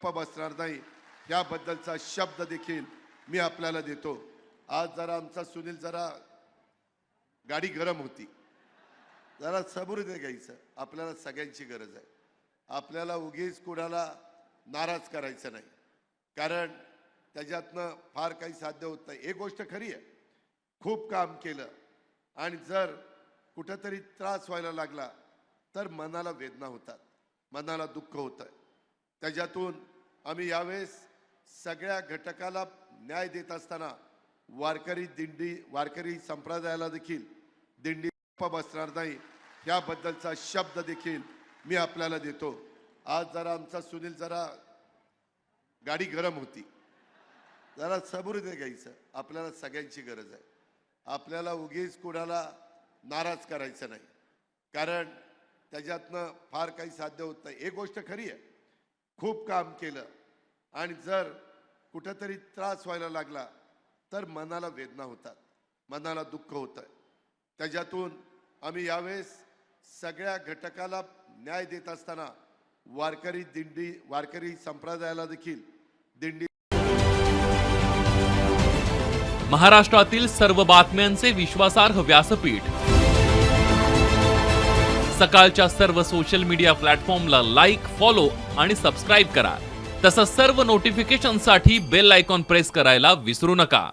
बसणार नाही याबद्दलचा शब्द देखील मी आपल्याला देतो। आज जरा आमचा सुनील जरा गाडी गरम होती, जरा सबुरीने घ्यायचं, आपल्याला सगळ्यांची गरज आहे। आपल्याला उगीच कुणाला नाराज करायचं नाही, कारण त्याच्यातनं फार काही साध्य होत नाही। एक गोष्ट खरी आहे, खूप काम केलं आणि जर कुठेतरी त्रास व्हायला लागला तर मनाला वेदना होतात, मनाला दुःख होतं। त्याच्यातून आम्ही यावेळेस सगळ्या घटकाला न्याय देत असताना वारकरी संप्रदायाला देखील दिंडी बसणार नाही याबद्दलचा शब्द देखील मी आपल्याला देतो। आज जरा आमचा सुनील जरा गाडी गरम होती, जरा सबुरीने घ्यायचं, आपल्याला सगळ्यांची गरज आहे। आपल्याला उगीच कुणाला नाराज करायचं नाही, कारण त्याच्यातनं फार काही साध्य होत नाही। एक गोष्ट खरी आहे, खूप काम केलं आणि जर कुठेतरी त्रास व्हायला लागला तर मनाला वेदना होतात, मनाला दुःख होतं। त्याच्यातून आम्ही यावेळेस सगळ्या घटकाला न्याय देत असताना वारकरी संप्रदायाला देखील दिंडी। महाराष्ट्रातील सर्व बातम्यांचे विश्वासार्ह व्यासपीठ, सकाळच्या सर्व सोशल मीडिया प्लॅटफॉर्मला लाईक, फॉलो आणि सबस्क्राईब करा। तसंच सर्व नोटिफिकेशनसाठी बेल आयकॉन प्रेस करायला विसरू नका।